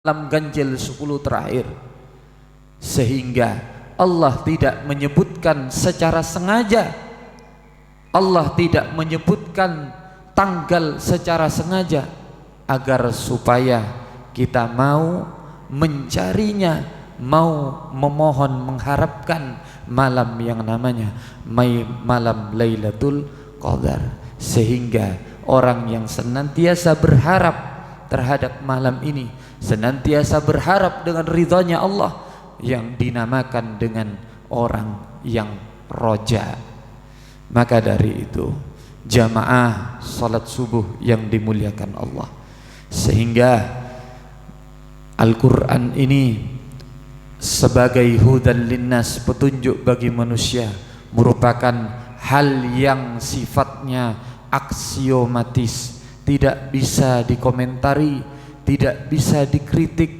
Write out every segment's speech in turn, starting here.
malam ganjil 10 terakhir, sehingga Allah tidak menyebutkan secara sengaja, Allah tidak menyebutkan tanggal secara sengaja, agar supaya kita mau mencarinya, mau memohon, mengharapkan malam yang namanya malam Lailatul Qadar. Sehingga orang yang senantiasa berharap terhadap malam ini, senantiasa berharap dengan ridhonya Allah, yang dinamakan dengan orang yang roja. Maka dari itu, jamaah salat subuh yang dimuliakan Allah, sehingga Al-Quran ini sebagai hudan linnas, petunjuk bagi manusia, merupakan hal yang sifatnya aksiomatis, tidak bisa dikomentari, tidak bisa dikritik,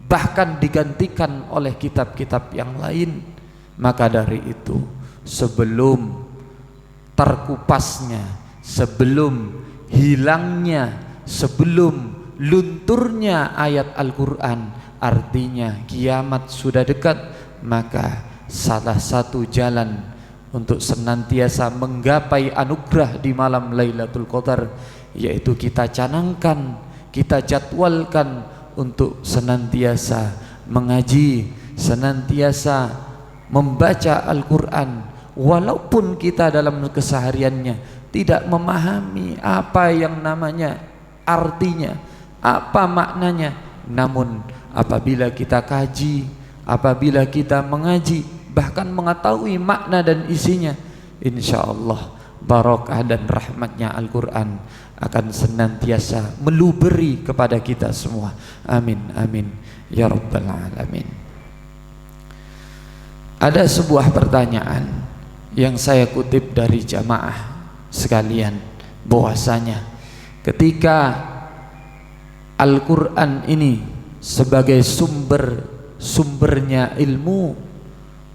bahkan digantikan oleh kitab-kitab yang lain. Maka dari itu, sebelum terkupasnya, sebelum hilangnya, sebelum lunturnya ayat Al-Quran, artinya kiamat sudah dekat, maka salah satu jalan untuk senantiasa menggapai anugerah di malam Lailatul Qadar, yaitu kita canangkan, kita jadwalkan untuk senantiasa mengaji, senantiasa membaca Al-Quran, walaupun kita dalam kesehariannya tidak memahami apa yang namanya artinya, apa maknanya. Namun apabila kita kaji, apabila kita mengaji, bahkan mengetahui makna dan isinya, insya Allah barakah dan rahmatnya Al-Quran akan senantiasa meluberi kepada kita semua. Amin, amin ya rabbal alamin. Ada sebuah pertanyaan yang saya kutip dari jamaah sekalian, bahwasanya ketika Al-Quran ini sebagai sumbernya ilmu,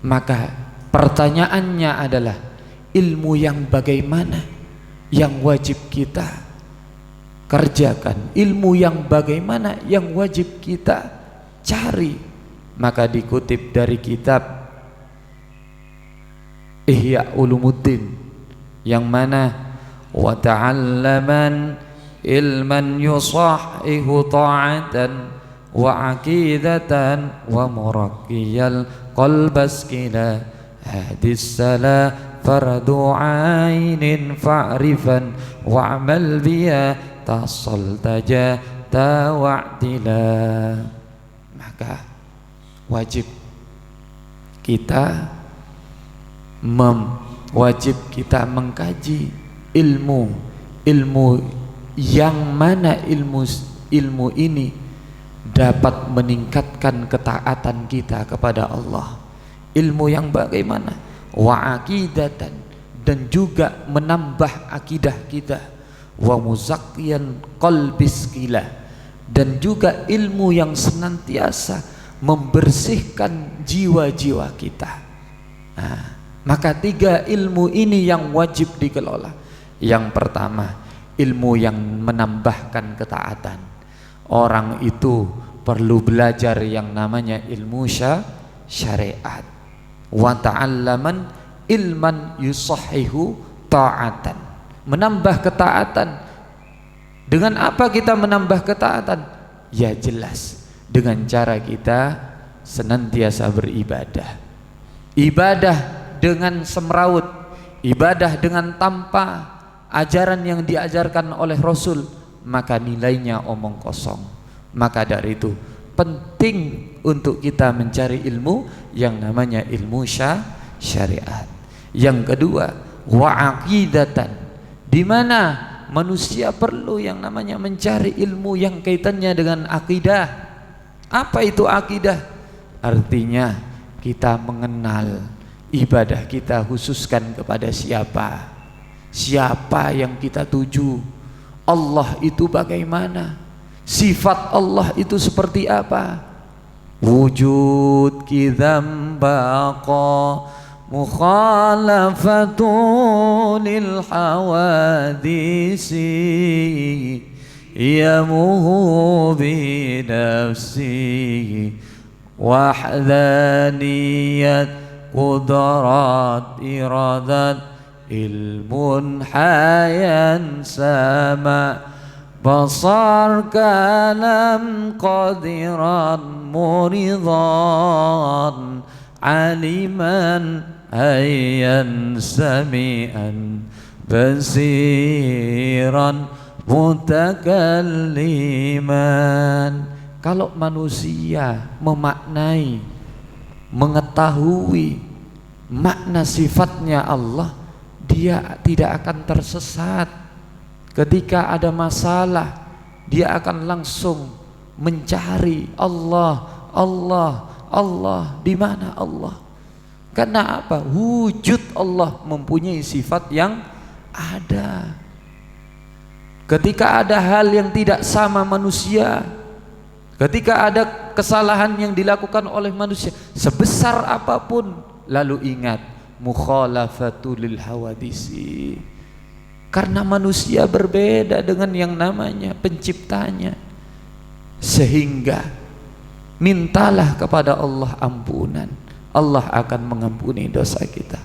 maka pertanyaannya adalah ilmu yang bagaimana yang wajib kita kerjakan, ilmu yang bagaimana yang wajib kita cari. Maka dikutip dari kitab Ihya Ulumuddin, yang mana wa ta'allaman ilman yusahihu ta'atan wa aqidatan wa murakkiyal qalbas kila hadis salah fardu ainin fa'rifan wa'mal biya tasal taja tawa'tila. Maka wajib kita mengkaji ilmu yang mana ilmu ini dapat meningkatkan ketaatan kita kepada Allah, ilmu yang bagaimana wa aqidatan, dan juga menambah akidah kita, wa muzakkiyan qalbis kila, dan juga ilmu yang senantiasa membersihkan jiwa-jiwa kita. Maka 3 ilmu ini yang wajib dikelola. Yang pertama, ilmu yang menambahkan ketaatan. Orang itu perlu belajar yang namanya ilmu syariat. Wa ta'allaman ilman yusahihu ta'atan, menambah ketaatan. Dengan apa kita menambah ketaatan? Ya jelas dengan cara kita senantiasa beribadah. Ibadah dengan semrawut, ibadah dengan tanpa ajaran yang diajarkan oleh Rasul, maka nilainya omong kosong. Maka dari itu penting untuk kita mencari ilmu yang namanya ilmu syariat. Yang kedua, wa aqidatan, di mana manusia perlu yang namanya mencari ilmu yang kaitannya dengan akidah. Apa itu akidah? Artinya kita mengenal ibadah kita khususkan kepada siapa, siapa yang kita tuju, Allah itu bagaimana, sifat Allah itu seperti apa. Wujud kidzam baqa mukhalafatul lil hawadisi yamuhu bi nafsihi wahdaniyat qudrat iradat ilmun hayan sama basar kalam qadiran muridan aliman hayyan sami'an basiran mutakalliman. Kalau manusia memaknai, mengetahui makna sifatnya Allah, dia tidak akan tersesat. Ketika ada masalah, dia akan langsung mencari Allah, Allah, Allah. Di mana Allah? Karena apa? Wujud Allah mempunyai sifat yang ada. Ketika ada hal yang tidak sama manusia, ketika ada kesalahan yang dilakukan oleh manusia sebesar apapun, lalu ingat mukhalafatul lil hawadisi. Karena manusia berbeda dengan yang namanya penciptanya, sehingga mintalah kepada Allah ampunan, Allah akan mengampuni dosa kita.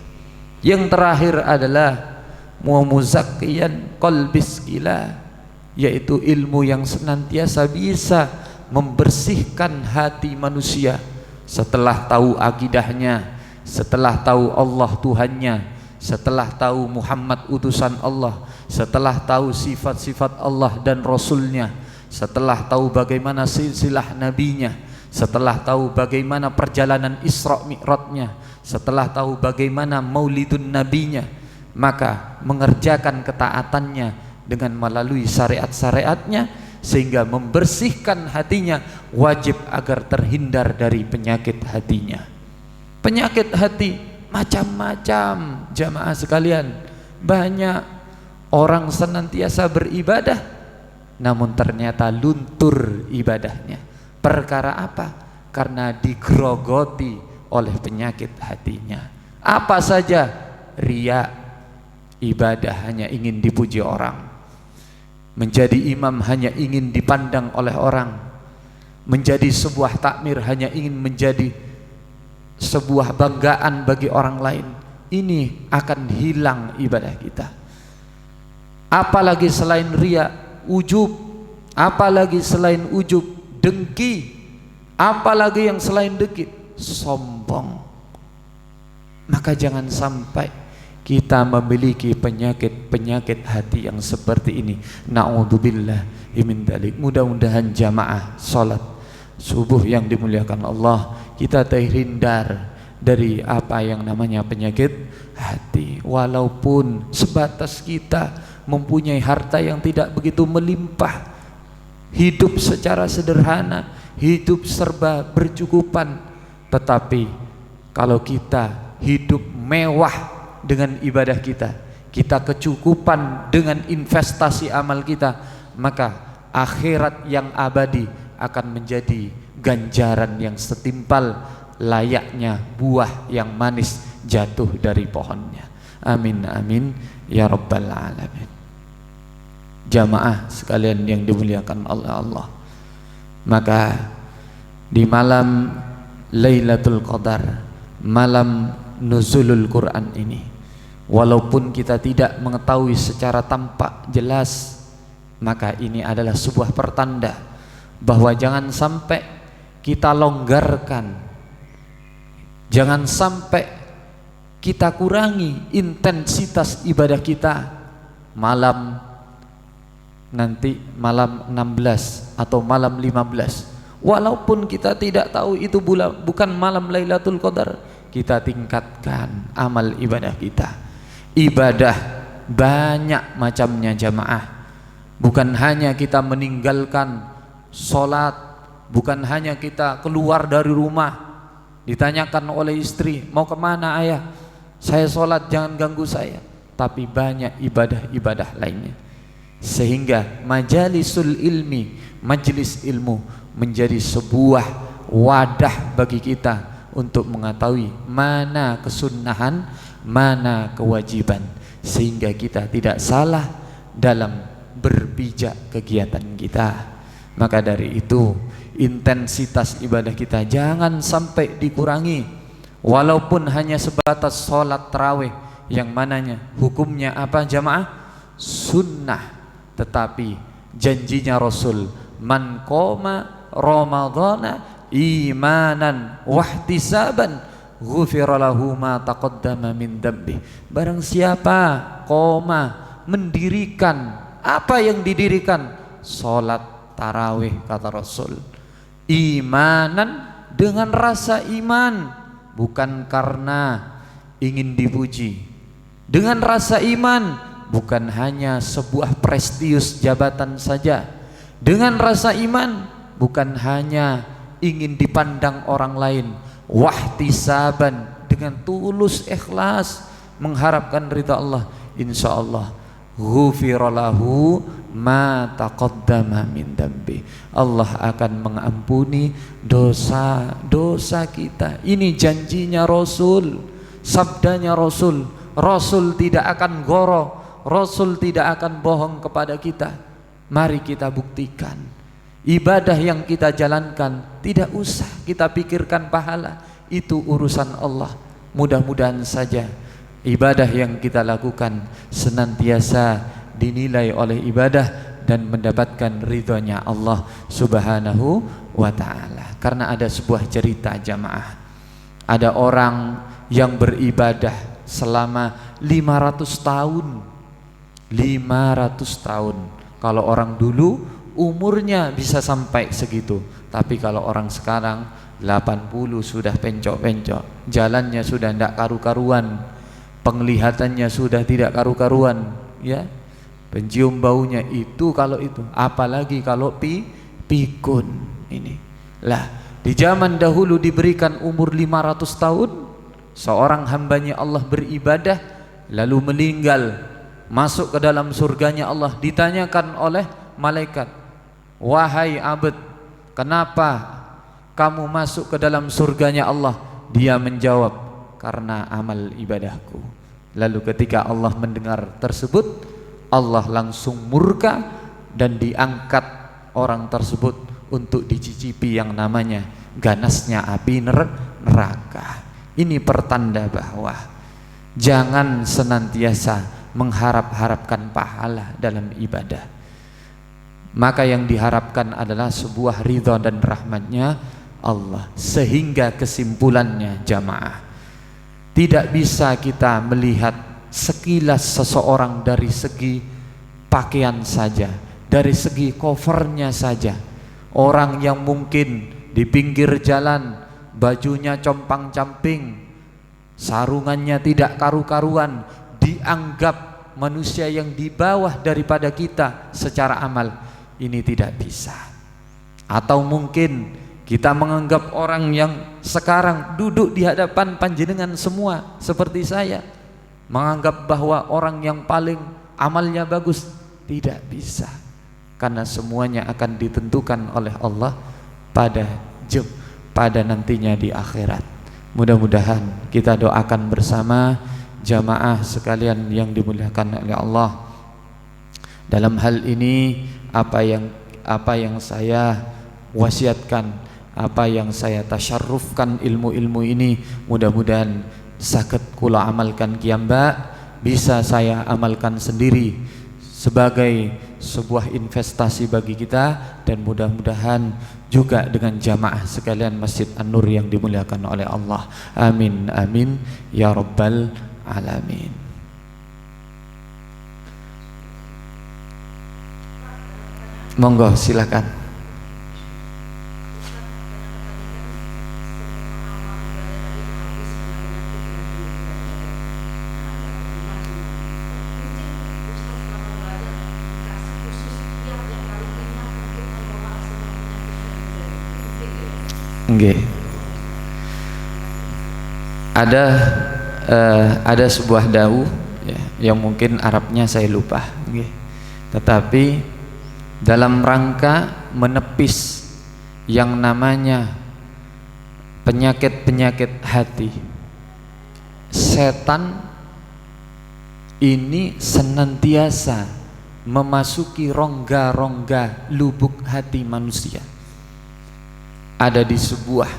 Yang terakhir adalah muzakkiyan qalbis kila, yaitu ilmu yang senantiasa bisa membersihkan hati manusia. Setelah tahu akidahnya, setelah tahu Allah Tuhannya, setelah tahu Muhammad utusan Allah, setelah tahu sifat-sifat Allah dan Rasulnya, setelah tahu bagaimana silsilah nabinya, setelah tahu bagaimana perjalanan Isra Mi'rajnya, setelah tahu bagaimana maulidun nabinya, maka mengerjakan ketaatannya dengan melalui syariat-syariatnya, sehingga membersihkan hatinya, wajib agar terhindar dari penyakit hatinya. Penyakit hati macam-macam, jamaah sekalian. Banyak orang senantiasa beribadah namun ternyata luntur ibadahnya. Perkara apa? Karena digerogoti oleh penyakit hatinya. Apa saja? Riya, ibadah hanya ingin dipuji orang, menjadi imam hanya ingin dipandang oleh orang, menjadi sebuah takmir hanya ingin menjadi sebuah banggaan bagi orang lain. Ini akan hilang ibadah kita. Apalagi selain riya, ujub. Apalagi selain ujub, dengki. Apalagi yang selain dengki, sombong. Maka jangan sampai kita memiliki penyakit-penyakit hati yang seperti ini. Na'udzubillah min dzalik. Mudah-mudahan jamaah salat subuh yang dimuliakan Allah, kita terhindar dari apa yang namanya penyakit hati. Walaupun sebatas kita mempunyai harta yang tidak begitu melimpah, hidup secara sederhana, hidup serba bercukupan, tetapi kalau kita hidup mewah dengan ibadah kita, kita kecukupan dengan investasi amal kita, maka akhirat yang abadi akan menjadi ganjaran yang setimpal, layaknya buah yang manis jatuh dari pohonnya. Amin amin ya rabbal alamin. Jamaah sekalian yang dimuliakan oleh Allah, maka di malam Lailatul Qadar, malam nuzulul Quran ini, walaupun kita tidak mengetahui secara tampak jelas, maka ini adalah sebuah pertanda bahwa jangan sampai kita longgarkan, jangan sampai kita kurangi intensitas ibadah kita malam nanti, malam 16 atau malam 15. Walaupun kita tidak tahu itu bukan malam Lailatul Qadar, kita tingkatkan amal ibadah kita. Ibadah banyak macamnya jamaah. Bukan hanya kita meninggalkan sholat, bukan hanya kita keluar dari rumah ditanyakan oleh istri, mau kemana ayah? Saya sholat, jangan ganggu saya. Tapi banyak ibadah-ibadah lainnya, sehingga majalisul ilmi, majelis ilmu menjadi sebuah wadah bagi kita untuk mengetahui mana kesunnahan, mana kewajiban, sehingga kita tidak salah dalam berpijak kegiatan kita. Maka dari itu intensitas ibadah kita jangan sampai dikurangi, walaupun hanya sebatas sholat tarawih yang mananya hukumnya apa jamaah? Sunnah. Tetapi janjinya Rasul, man qoma ramadhana imanan wahtisaban ghufira lahu ma taqaddama min dhanbi. Barang siapa qoma, mendirikan, apa yang didirikan? Salat tarawih, kata Rasul, imanan, dengan rasa iman, bukan karena ingin dipuji, dengan rasa iman, bukan hanya sebuah prestius jabatan saja, dengan rasa iman, bukan hanya ingin dipandang orang lain, wahtisaban, dengan tulus ikhlas mengharapkan ridha Allah, insyaallah ghufira lahu ma taqaddama min dambi. Allah akan mengampuni dosa-dosa kita. Ini janjinya Rasul, sabdanya Rasul. Rasul tidak akan goro, Rasul tidak akan bohong kepada kita. Mari kita buktikan. Ibadah yang kita jalankan, tidak usah kita pikirkan pahala, itu urusan Allah. Mudah-mudahan saja ibadah yang kita lakukan senantiasa dinilai oleh ibadah dan mendapatkan ridhonya Allah Subhanahu wa ta'ala. Karena ada sebuah cerita jamaah, ada orang yang beribadah selama 500 tahun. 500 tahun. Kalau orang dulu umurnya bisa sampai segitu, tapi kalau orang sekarang 80 sudah pencok-pencok, jalannya sudah tidak karu-karuan, penglihatannya sudah tidak karu-karuan, ya, pencium baunya itu kalau itu, apalagi kalau pikun ini. Lah, di zaman dahulu diberikan umur 500 tahun, seorang hambanya Allah beribadah lalu meninggal, masuk ke dalam surganya Allah, ditanyakan oleh malaikat, wahai abd, kenapa kamu masuk ke dalam surganya Allah? Dia menjawab, karena amal ibadahku. Lalu ketika Allah mendengar tersebut, Allah langsung murka dan diangkat orang tersebut untuk dicicipi yang namanya ganasnya api neraka. Ini pertanda bahwa jangan senantiasa mengharap-harapkan pahala dalam ibadah. Maka yang diharapkan adalah sebuah ridha dan rahmatnya Allah. Sehingga kesimpulannya jamaah, tidak bisa kita melihat sekilas seseorang dari segi pakaian saja, dari segi covernya saja. Orang yang mungkin di pinggir jalan bajunya compang-camping, sarungannya tidak karu-karuan, dianggap manusia yang di bawah daripada kita secara amal. Ini tidak bisa. Atau mungkin kita menganggap orang yang sekarang duduk di hadapan panjenengan semua seperti saya, menganggap bahwa orang yang paling amalnya bagus. Tidak bisa, karena semuanya akan ditentukan oleh Allah pada nantinya di akhirat. Mudah-mudahan kita doakan bersama jamaah sekalian yang dimuliakan oleh Allah. Dalam hal ini apa yang saya wasiatkan, apa yang saya tasyarrufkan ilmu-ilmu ini, mudah-mudahan sakit kula amalkan kiamba, bisa saya amalkan sendiri sebagai sebuah investasi bagi kita, dan mudah-mudahan juga dengan jamaah sekalian Masjid An-Nur yang dimuliakan oleh Allah. Amin amin ya rabbal alamin. Monggo silakan. Nggih. Ada sebuah dawuh ya, yang mungkin Arabnya saya lupa, nggih. Tetapi dalam rangka menepis yang namanya penyakit-penyakit hati, setan ini senantiasa memasuki rongga-rongga lubuk hati manusia, ada di sebuah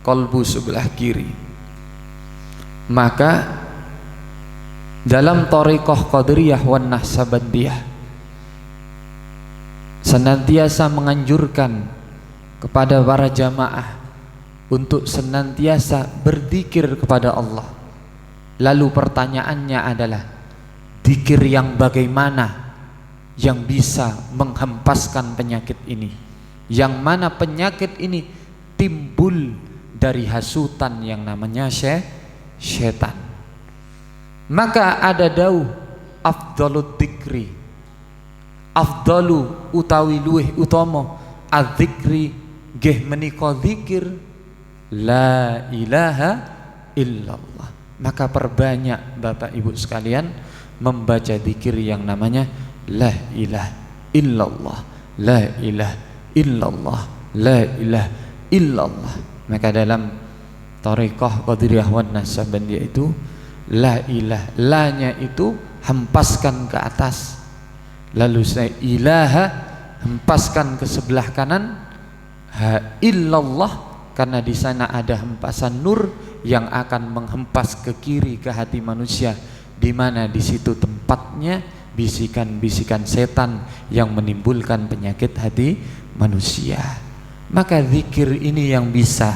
kolbu sebelah kiri. Maka dalam thariqah Qadiriyah wan Naqsabandiyah senantiasa menganjurkan kepada para jamaah untuk senantiasa berzikir kepada Allah. Lalu pertanyaannya adalah, zikir yang bagaimana yang bisa menghempaskan penyakit ini? Yang mana penyakit ini timbul dari hasutan yang namanya syaitan. Maka ada dawuh afdhalud dzikri, afdalu utawi luweh utama adzikri nggih menika zikir la ilaha illallah. Maka perbanyak Bapak Ibu sekalian membaca zikir yang namanya la ilaha illallah, la ilaha illallah, la ilaha illallah. Maka dalam thariqah Qadiriyah wan Naqsabandiyah itu la ilah, la-nya itu hempaskan ke atas, lalu saya ilaha hempaskan ke sebelah kanan, ha illallah karena di sana ada hempasan nur yang akan menghempas ke kiri ke hati manusia, di mana di situ tempatnya bisikan-bisikan setan yang menimbulkan penyakit hati manusia. Maka zikir ini yang bisa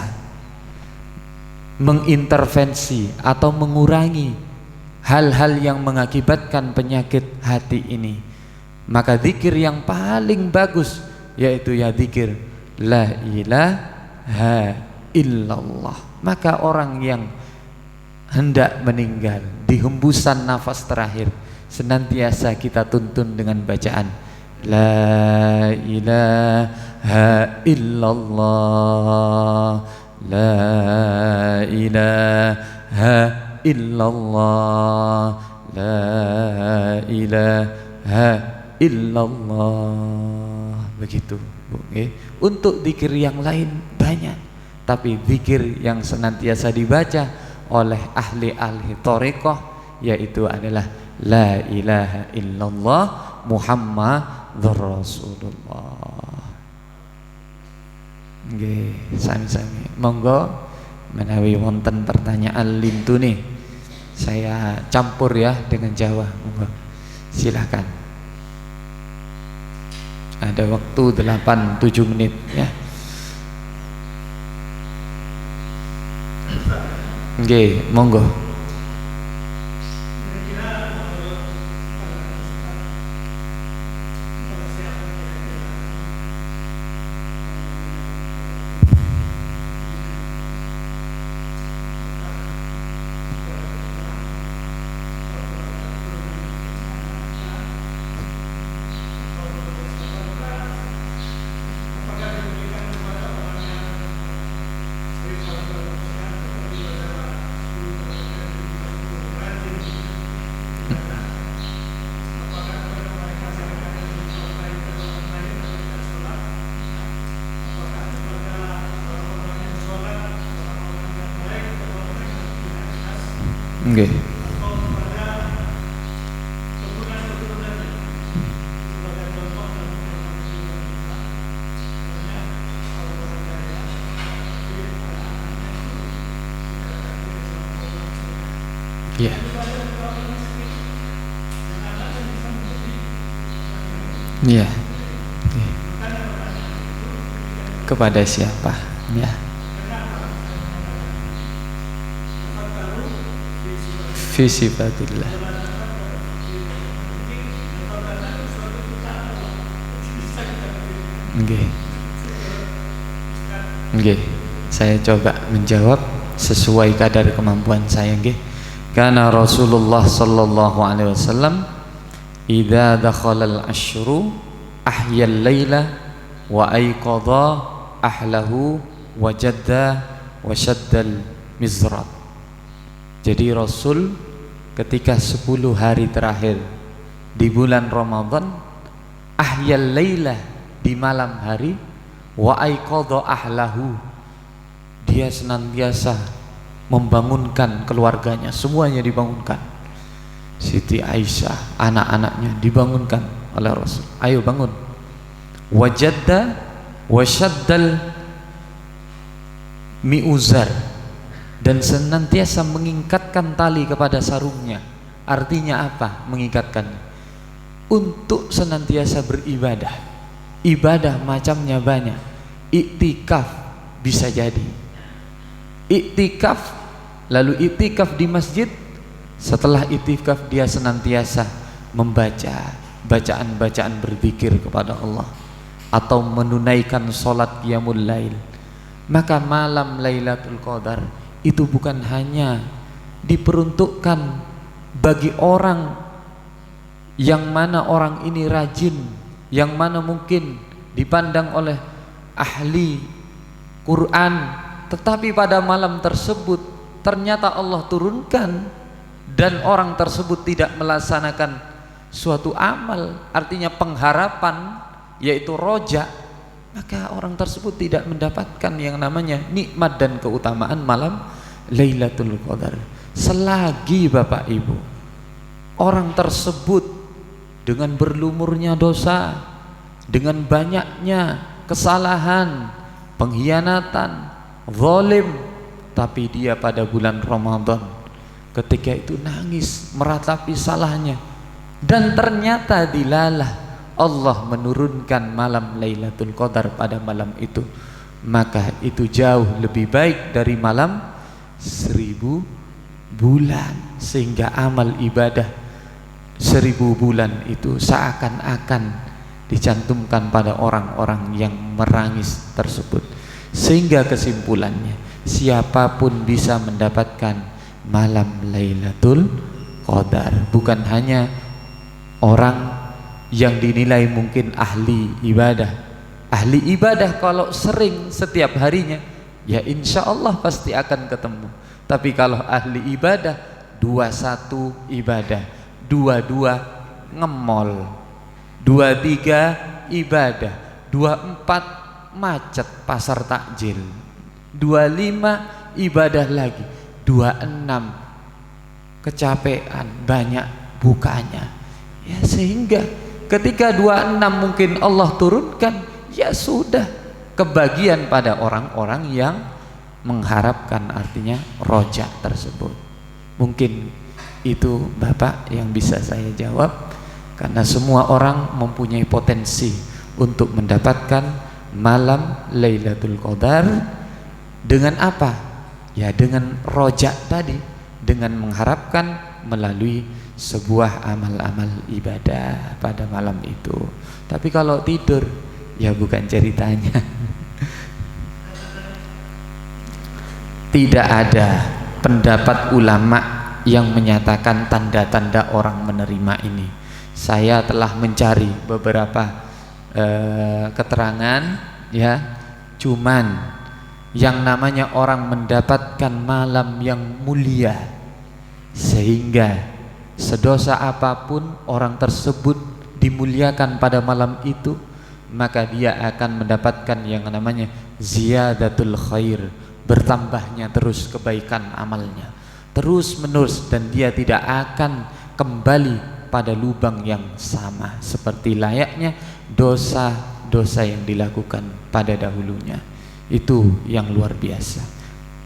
mengintervensi atau mengurangi hal-hal yang mengakibatkan penyakit hati ini. Maka zikir yang paling bagus yaitu ya zikir la ilaha illallah. Maka orang yang hendak meninggal di hembusan nafas terakhir senantiasa kita tuntun dengan bacaan la ilaha illallah, la ilaha illallah, la ilaha illallah. Begitu, Bu. Untuk zikir yang lain banyak, tapi zikir yang senantiasa dibaca oleh ahli-ahli thariqah yaitu adalah la ilaha illallah Muhammadur Rasulullah. Nggih, sami-sami. Monggo menawi wonten pertanyaan lintu nih, saya campur ya dengan Jawa. Monggo. Silakan. Ada waktu 8-7 menit ya. Nggih, monggo. Nggih. Iya. Iya. Kepada siapa? Ya. Fi sifatillah. Nggih. Nggih. Saya coba menjawab sesuai kadar kemampuan saya nggih. Karena Rasulullah sallallahu alaihi wasallam idza dakhala al-ashru ahya al-laila wa ayqadha ahlahu wa jadda wa shaddal mizrad. Jadi Rasul ketika 10 hari terakhir di bulan Ramadan ahyal lailah di malam hari wa ayqadha ahlahu, dia senantiasa membangunkan keluarganya, semuanya dibangunkan. Siti Aisyah, anak-anaknya dibangunkan. oleh Rasul. Ayo bangun. Wajadda wasyaddal mi'uzar, dan senantiasa mengikatkan tali kepada sarungnya. Artinya apa? Mengikatkan untuk senantiasa beribadah. Ibadah macamnya banyak. Iktikaf bisa jadi iktikaf, lalu iktikaf di masjid. Setelah iktikaf dia senantiasa membaca bacaan-bacaan berzikir kepada Allah atau menunaikan sholat qiyamul lail. Maka malam Lailatul Qadar itu bukan hanya diperuntukkan bagi orang yang mana orang ini rajin, yang mana mungkin dipandang oleh ahli Quran, tetapi pada malam tersebut ternyata Allah turunkan dan orang tersebut tidak melaksanakan suatu amal, artinya pengharapan, yaitu roja, maka orang tersebut tidak mendapatkan yang namanya nikmat dan keutamaan malam Lailatul Qadar. Selagi Bapak Ibu orang tersebut dengan berlumurnya dosa, dengan banyaknya kesalahan, pengkhianatan, zalim, tapi dia pada bulan Ramadan ketika itu nangis meratapi salahnya, dan ternyata dilalah Allah menurunkan malam Lailatul Qadar pada malam itu, maka itu jauh lebih baik dari malam 1000 bulan. Sehingga amal ibadah 1000 bulan itu seakan-akan dicantumkan pada orang-orang yang merangis tersebut. Sehingga kesimpulannya, siapapun bisa mendapatkan malam Lailatul Qadar, bukan hanya orang yang dinilai mungkin ahli ibadah. Ahli ibadah kalau sering setiap harinya, ya insya Allah pasti akan ketemu. Tapi kalau ahli ibadah 21 ibadah, 22 ngemol, 23 ibadah, 24 macet pasar takjil, 25 ibadah lagi, 26 kecapean banyak bukanya. Ya, sehingga ketika 26 mungkin Allah turunkan, ya sudah kebagian pada orang-orang yang mengharapkan, artinya rojak tersebut. Mungkin itu Bapak yang bisa saya jawab, karena semua orang mempunyai potensi untuk mendapatkan malam Lailatul Qadar. Dengan apa? Ya dengan rojak tadi, dengan mengharapkan melalui sebuah amal-amal ibadah pada malam itu. Tapi kalau tidur, ya bukan ceritanya. Tidak ada pendapat ulama yang menyatakan tanda-tanda orang menerima ini. Saya telah mencari beberapa keterangan, ya, cuman yang namanya orang mendapatkan malam yang mulia, sehingga sedosa apapun orang tersebut dimuliakan pada malam itu, maka dia akan mendapatkan yang namanya ziyadatul khair, bertambahnya terus kebaikan amalnya terus menerus, dan dia tidak akan kembali pada lubang yang sama seperti layaknya dosa-dosa yang dilakukan pada dahulunya. Itu yang luar biasa,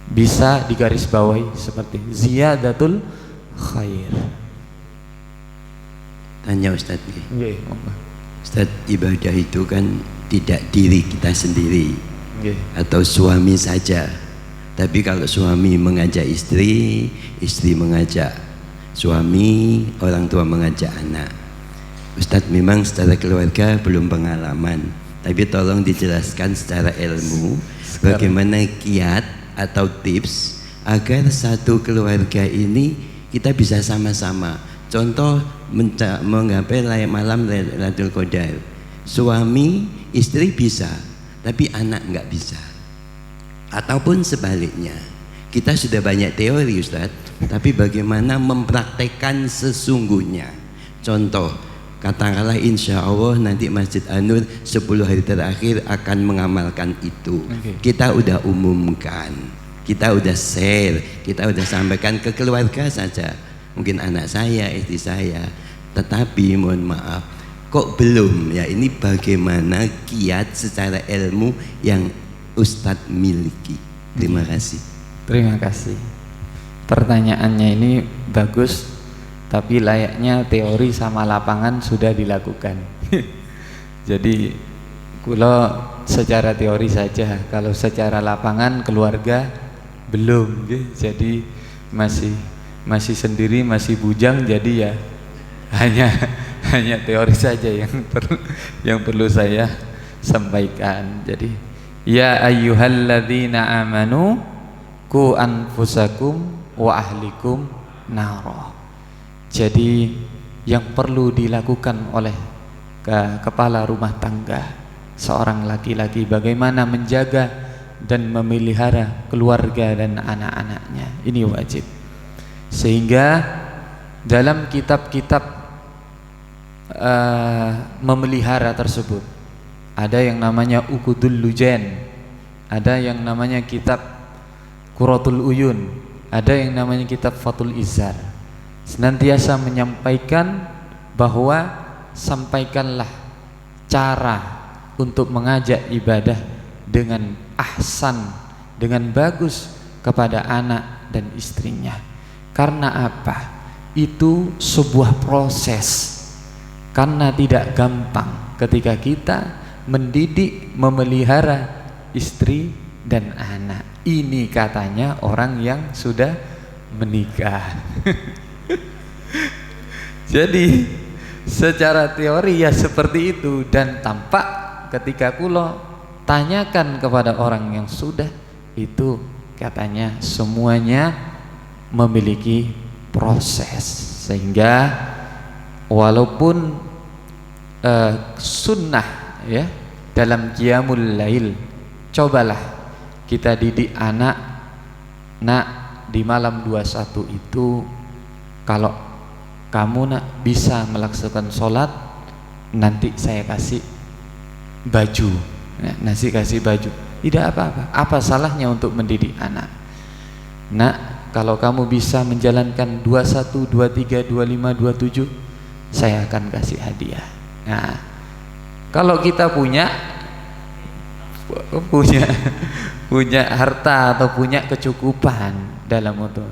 bisa digarisbawahi seperti ziyadatul khair. Tanya Ustaz nih. Ustaz, ibadah itu kan tidak diri kita sendiri atau suami saja. Tapi kalau suami mengajak istri, istri mengajak suami, orang tua mengajak anak. Ustaz, memang secara keluarga belum pengalaman, tapi tolong dijelaskan secara ilmu bagaimana kiat atau tips agar satu keluarga ini kita bisa sama-sama. Contoh menggapai malam Lailatul Qadar, suami istri bisa tapi anak nggak bisa, ataupun sebaliknya. Kita sudah banyak teori Ustaz, tapi bagaimana mempraktekkan sesungguhnya. Contoh, katakanlah insya Allah nanti Masjid An-Nur 10 hari terakhir akan mengamalkan itu. Kita udah umumkan, kita udah share, kita udah sampaikan ke keluarga saja, mungkin anak saya, istri saya. Tetapi mohon maaf, kok belum ya, ini bagaimana kiat secara ilmu yang Ustadz miliki. Terima kasih. Terima kasih. Pertanyaannya ini bagus, tapi layaknya teori sama lapangan sudah dilakukan. Jadi kalau secara teori saja, kalau secara lapangan keluarga belum, jadi masih sendiri, masih bujang, jadi ya hanya teori saja yang perlu saya sampaikan. Jadi ya ayyuhalladzina amanu qu anfusakum wa ahlikum naro. Jadi yang perlu dilakukan oleh kepala rumah tangga seorang laki-laki, bagaimana menjaga dan memelihara keluarga dan anak-anaknya, ini wajib. Sehingga dalam kitab-kitab memelihara tersebut ada yang namanya Uqudul Lujan, ada yang namanya kitab Qurratul Uyun, ada yang namanya kitab Fathul Izzar. Senantiasa menyampaikan bahwa sampaikanlah cara untuk mengajak ibadah dengan ahsan, dengan bagus kepada anak dan istrinya. Karena apa? Itu sebuah proses. Karena tidak gampang ketika kita mendidik, memelihara istri dan anak. Ini katanya orang yang sudah menikah. Jadi secara teori ya seperti itu, dan tampak ketika kulo tanyakan kepada orang yang sudah, itu katanya semuanya memiliki proses. Sehingga walaupun sunnah ya dalam qiyamul lail, cobalah kita didik anak, nak di malam 21 itu kalau kamu nak bisa melaksanakan sholat, nanti saya kasih baju, nasi kasih baju. Tidak apa-apa. Apa salahnya untuk mendidik anak? Nak, kalau kamu bisa menjalankan 21, 23, 25, 27, saya akan kasih hadiah. Nah, kalau kita punya harta atau punya kecukupan dalam itu,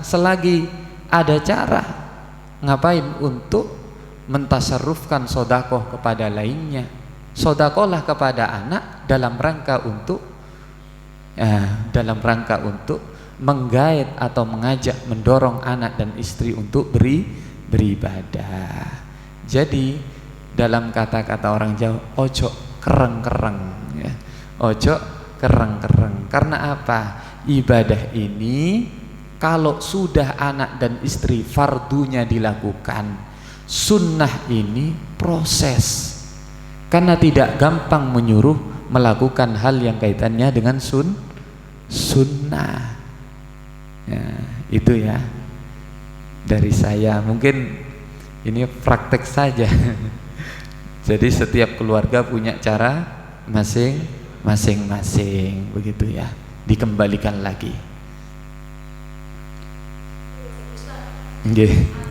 selagi ada cara, ngapain untuk mentasarrufkan sodakoh kepada lainnya? Sodakohlah kepada anak dalam rangka untuk menggait atau mengajak, mendorong anak dan istri untuk beribadah. Jadi dalam kata-kata orang Jawa, ojo kereng-kereng ya. Ojo kereng-kereng. Karena apa? Ibadah ini kalau sudah anak dan istri fardunya dilakukan, sunnah ini proses. Karena tidak gampang menyuruh melakukan hal yang kaitannya dengan sunnah ya, itu ya dari saya. Mungkin ini praktek saja. Jadi setiap keluarga punya cara masing-masing begitu ya, dikembalikan lagi. Nggih.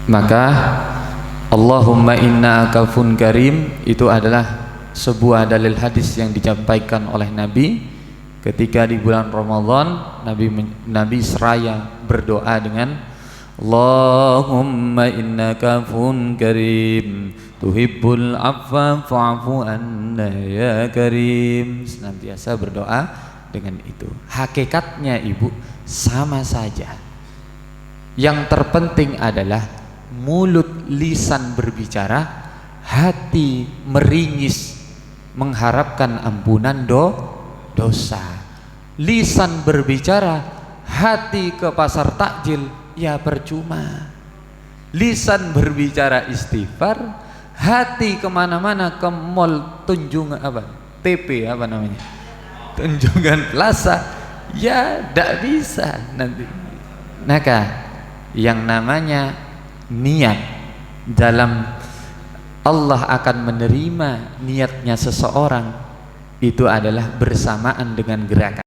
Maka Allahumma inna akafun karim itu adalah sebuah dalil hadis yang disampaikan oleh Nabi ketika di bulan Ramadan. Nabi seraya berdoa dengan Allahumma innaka afun karim tuhibbul afwa fa'fu anna ya karim. Senantiasa berdoa dengan itu. Hakikatnya ibu sama saja. Yang terpenting adalah mulut lisan berbicara, hati meringis mengharapkan ampunan dosa. Lisan berbicara, hati ke pasar takjil, ya percuma. Lisan berbicara istighfar, hati kemana-mana, ke mall Tunjungan TP Tunjungan Plaza, ya tidak bisa nanti. Maka yang namanya niat dalam Allah akan menerima niatnya seseorang itu adalah bersamaan dengan gerakan